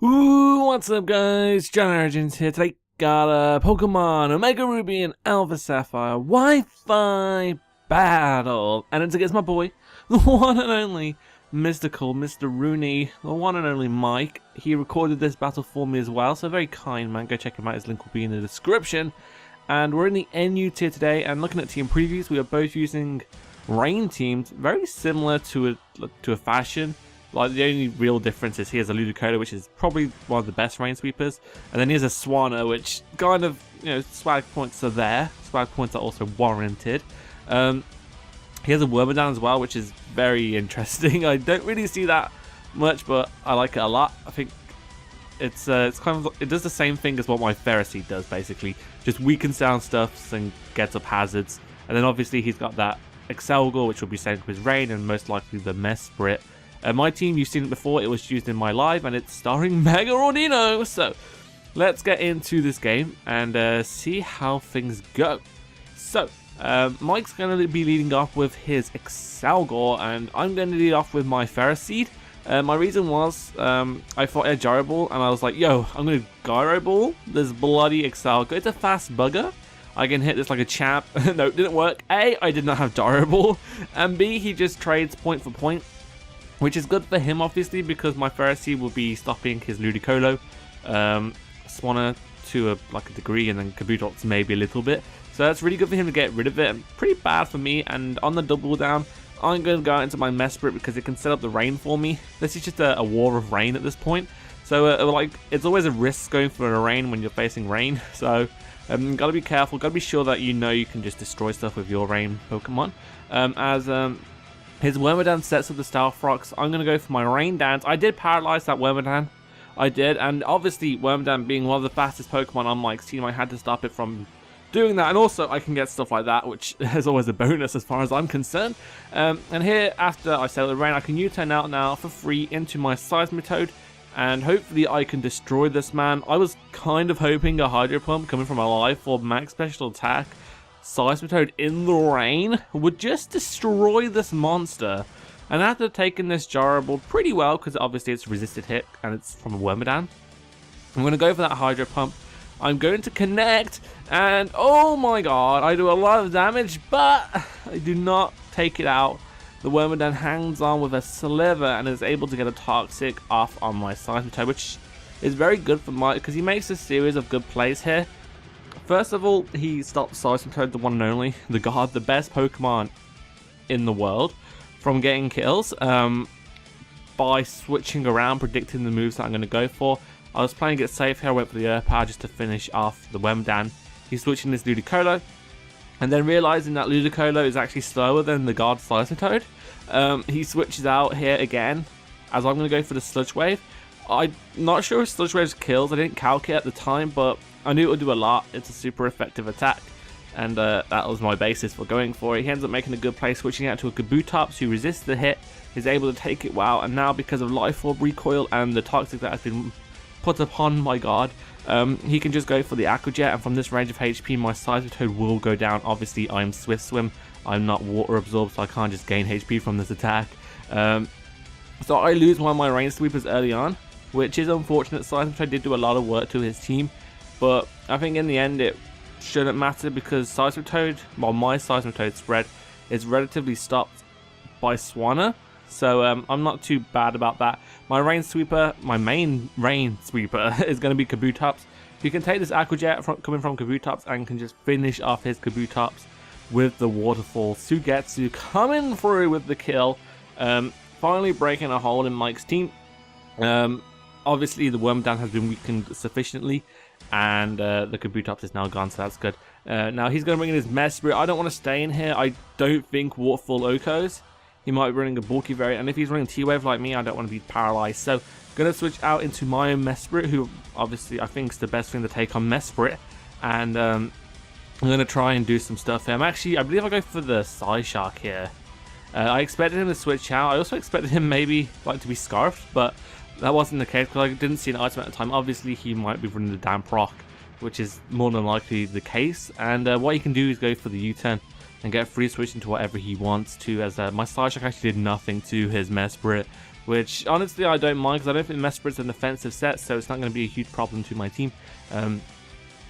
Ooh, what's up guys, John Origins here. Today got a Pokemon Omega Ruby and Alpha Sapphire Wi-Fi battle, and it's against my boy, the one and only Mizticall, Mr. Rooney, the one and only Mike. He recorded this battle for me as well, so very kind man, go check him out, his link will be in the description. And we're in the NU tier today, and looking at team previews, we are both using rain teams, very similar to a fashion. Like, the only real difference is he has a Ludicolo, which is probably one of the best rain sweepers, and then he has a Swanna, which kind of, swag points are there. Swag points are also warranted. He has a Wormadam as well, which is very interesting. I don't really see that much, but I like it a lot. I think it does the same thing as what my Ferroseed does, basically. Just weakens down stuffs and gets up hazards. And then obviously he's got that Excelgor, which will be sent with Rain, and most likely the Mesprit. My team, you've seen it before, it was used in my live, and it's starring Mega Rodino. So let's get into this game and see how things go. So Mike's going to be leading off with his Excelgor, and I'm going to lead off with my Ferroseed. My reason was I thought I had Gyro Ball, and I was like, yo, I'm going to Gyro Ball this bloody Excelgor. It's a fast bugger. I can hit this like a champ. No, it didn't work. A, I did not have Gyro Ball, and B, he just trades point for point, which is good for him obviously, because my Ferroseed will be stopping his Ludicolo, Swanna to a degree, and then Kabutops maybe a little bit. So that's really good for him to get rid of it, and pretty bad for me. And on the double down, I'm going to go out into my Mesprit because it can set up the rain for me. This is just a war of rain at this point. So it's always a risk going for a rain when you're facing rain. So gotta be careful, gotta be sure that you can just destroy stuff with your rain Pokemon. His Wormadam sets up the Starfrox. I'm going to go for my Rain Dance. I did paralyze that Wormadam. I did. And obviously, Wormadam being one of the fastest Pokemon on Mike's team, I had to stop it from doing that. And also, I can get stuff like that, which is always a bonus as far as I'm concerned. And here, after I settle the Rain, I can U-turn out now for free into my Seismitoad. And hopefully, I can destroy this man. I was kind of hoping a Hydro Pump coming from a Life Orb max special attack Seismitoad in the rain would just destroy this monster. And after taking this Gyro Ball pretty well, because obviously it's resisted hit and it's from a Wormadam, I'm going to go for that Hydro Pump. I'm going to connect, and oh my god, I do a lot of damage, but I do not take it out. The Wormadam hangs on with a Sliver and is able to get a Toxic off on my Seismitoad, which is very good for Mike because he makes a series of good plays here. First of all, he stops Seismitoad, the one and only, the god, the best Pokemon in the world, from getting kills by switching around, predicting the moves that I'm going to go for. I was playing it safe here, I went for the Earth Power just to finish off the Wormadam. He's switching this Ludicolo, and then realizing that Ludicolo is actually slower than the god Seismitoad, he switches out here again, as I'm going to go for the Sludge Wave. I'm not sure if Sludge Wave's kills, I didn't calculate at the time, but I knew it would do a lot. It's a super effective attack, and that was my basis for going for it. He ends up making a good play, switching out to a Kabutops who resists the hit, is able to take it well, and now because of Life Orb recoil and the Toxic that has been put upon my god, he can just go for the Aqua Jet, and from this range of HP, my Seismitoad will go down. Obviously, I'm Swift Swim, I'm not Water Absorbed, so I can't just gain HP from this attack. So I lose one of my Rain Sweepers early on, which is unfortunate. Seismitoad did do a lot of work to his team, but I think in the end it shouldn't matter because Seismitoad, well, my Seismitoad spread is relatively stopped by Swanna, so I'm not too bad about that. My Rain Sweeper, my main Rain Sweeper is going to be Kabutops. You can take this Aqua Jet coming from Kabutops and can just finish off his Kabutops with the Waterfall. Sugetsu coming through with the kill, finally breaking a hole in Mike's team. Obviously the Wormadam has been weakened sufficiently, and the Kabutops is now gone, so that's good. Now he's going to bring in his Mesprit. I don't want to stay in here. I don't think Waterfall Okos. He might be running a bulky variant, and if he's running T-Wave like me, I don't want to be paralyzed. So I'm going to switch out into my Mesprit, who obviously I think is the best thing to take on Mesprit, and I'm going to try and do some stuff here. I believe I go for the Psyshock here. I expected him to switch out. I also expected him maybe to be Scarfed, but that wasn't the case because I didn't see an item at the time. Obviously, he might be running the Damp Rock, which is more than likely the case. And what he can do is go for the U-turn and get free switch into whatever he wants to, as my Psyshock actually did nothing to his Mesprit. which honestly I don't mind because I don't think Mesprit's an offensive set, so it's not going to be a huge problem to my team.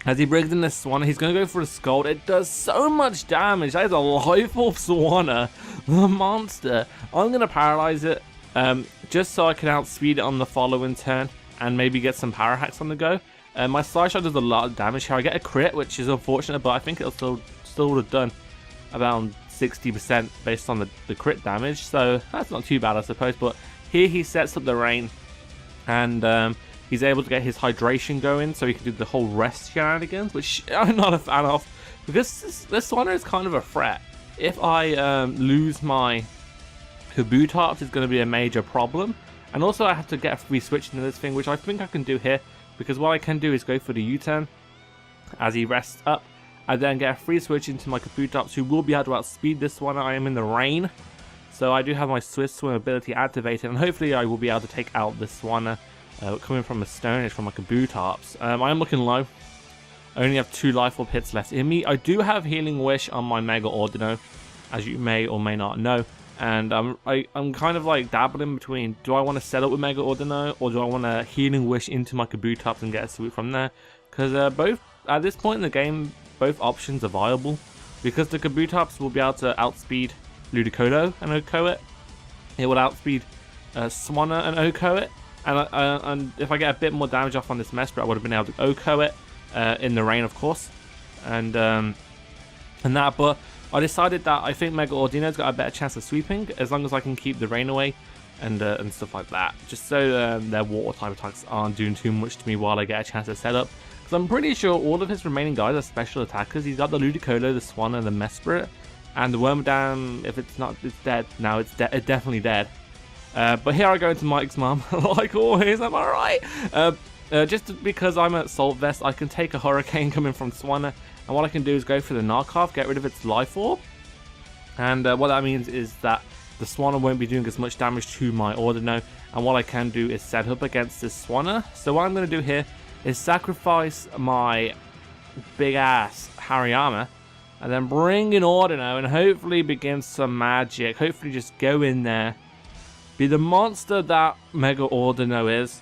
As he brings in this Swanna, he's going to go for a Scald. It does so much damage. That is a life-orb Swanna, the monster. I'm going to paralyze it just so I can outspeed it on the following turn and maybe get some power hacks on the go. My Side Shot does a lot of damage here. I get a crit, which is unfortunate, but I think it'll still would have done about 60% based on the crit damage, so that's not too bad, I suppose. But here he sets up the rain, and he's able to get his hydration going, so he can do the whole rest shenanigans, which I'm not a fan of, because this Swanna is kind of a threat. If I lose my Kabutops, it's going to be a major problem. And also I have to get a free switch into this thing, which I think I can do here, because what I can do is go for the U-turn as he rests up, and then get a free switch into my Kabutops, who will be able to outspeed this one. I am in the rain, so I do have my Swift Swim ability activated, and hopefully I will be able to take out this one coming from a Stone Edge from my Kabutops. I am looking low. I only have 2 Life Orb hits left in me. I do have Healing Wish on my Mega Ordino, as you may or may not know. And I'm kind of like dabbling between, do I want to set up with Mega Ordino, or do I want to Healing Wish into my Kabutops and get a sweep from there? Because both, at this point in the game, both options are viable. Because the Kabutops will be able to outspeed Ludicolo and OHKO it. It will outspeed Swanna and OHKO it. And if I get a bit more damage off on this Mesprit, I would have been able to OHKO it in the rain, of course. And that, but I decided that I think Mega Ordino's got a better chance of sweeping as long as I can keep the rain away and stuff like that. Just so their water type attacks aren't doing too much to me while I get a chance to set up. Because I'm pretty sure all of his remaining guys are special attackers. He's got the Ludicolo, the Swanna, and the Mesprit. And the Wormadam, if it's not, it's dead. Now it's definitely dead. But here I go into Mike's mom, like always, am I right? Just because I'm at Salt Vest, I can take a Hurricane coming from Swanna, and what I can do is go for the knockoff, get rid of its Life Orb, and what that means is that the Swanna won't be doing as much damage to my Ordino, and what I can do is set up against this Swanna. So what I'm going to do here is sacrifice my big ass Hariyama, and then bring in Ordino, and hopefully begin some magic, hopefully just go in there, be the monster that Mega Ordino is,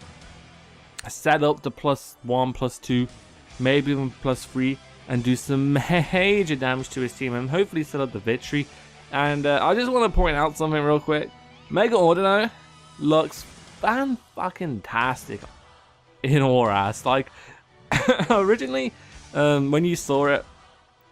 set up the +1, +2, maybe even +3, and do some major damage to his team, and hopefully set up the victory. And I just want to point out something real quick. Mega Ordino looks fan-fucking-tastic in Auras. Like, originally, when you saw it,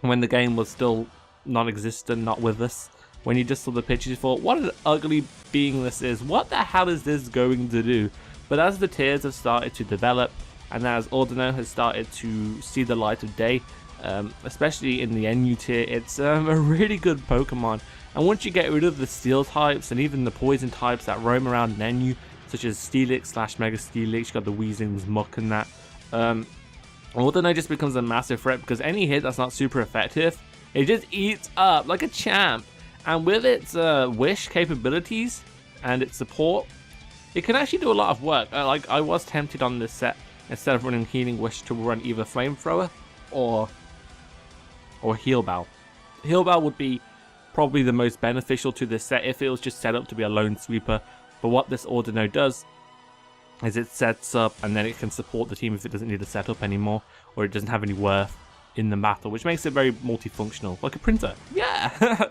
when the game was still non-existent, not with us, when you just saw the pictures, you thought, what an ugly being this is. What the hell is this going to do? But as the tiers have started to develop, and as Ordino has started to see the light of day, especially in the NU tier, it's a really good Pokemon. And once you get rid of the Steel types, and even the Poison types that roam around in NU, such as Steelix / Mega Steelix, you got the Weezings, Muck and that, Ordino just becomes a massive threat, because any hit that's not super effective, it just eats up like a champ. And with its Wish capabilities and its support, it can actually do a lot of work. Like, I was tempted on this set, instead of running Healing Wish, to run either Flamethrower or Heal Bow. Heal Bow would be probably the most beneficial to this set if it was just set up to be a lone sweeper. But what this Ordino does is it sets up, and then it can support the team if it doesn't need to set up anymore, or it doesn't have any worth in the battle, which makes it very multifunctional, like a printer. Yeah,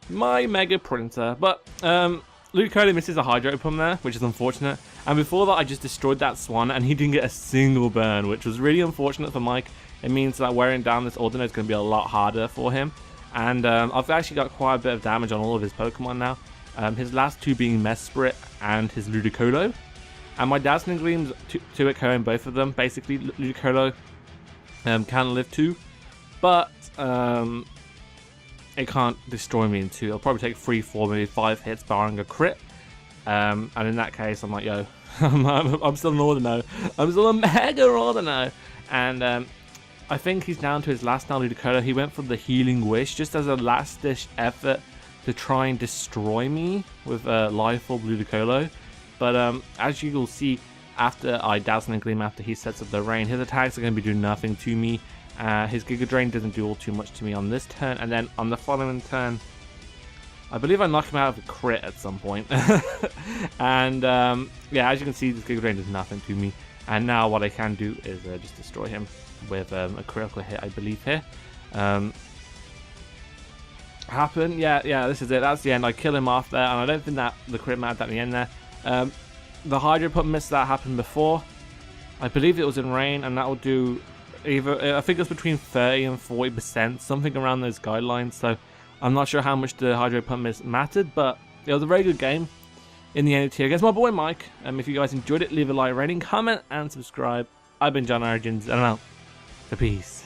my Mega Printer. But Ludicolo misses a Hydro Pump there, which is unfortunate. And before that, I just destroyed that Swan, and he didn't get a single burn, which was really unfortunate for Mike. It means that wearing down this Ordino is going to be a lot harder for him. And I've actually got quite a bit of damage on all of his Pokemon now. His last two being Mesprit and his Ludicolo. And my Dazzling Gleams to echoing both of them. Basically, Ludicolo can live too, but it can't destroy me in 2. It'll probably take 3, 4, maybe 5 hits barring a crit. And in that case, I'm like, yo, I'm still an Ordino. I'm still a Mega Ordino. And I think he's down to his last now, Ludicolo. He went for the Healing Wish just as a last-ditch effort to try and destroy me with Life Orb Ludicolo. But as you will see, after I Dazzling Gleam, after he sets up the rain, his attacks are going to be doing nothing to me. His Giga Drain doesn't do all too much to me on this turn, and then on the following turn, I believe I knocked him out of a crit at some point. And yeah, as you can see, this Giga Drain does nothing to me. And now what I can do is just destroy him with a critical hit, I believe, here. Happen? Yeah, this is it. That's the end. I kill him off there, and I don't think that the crit mattered at the end there. The Hydro Pump miss that happened before. I believe it was in rain, and that will do either, I think it's between 30 and 40%, something around those guidelines. So I'm not sure how much the Hydro Pump miss mattered, but it was a very good game. In the end, here against my boy Mike. If you guys enjoyed it, leave a like, rating, comment, and subscribe. I've been John Origins, and I'm out. So peace.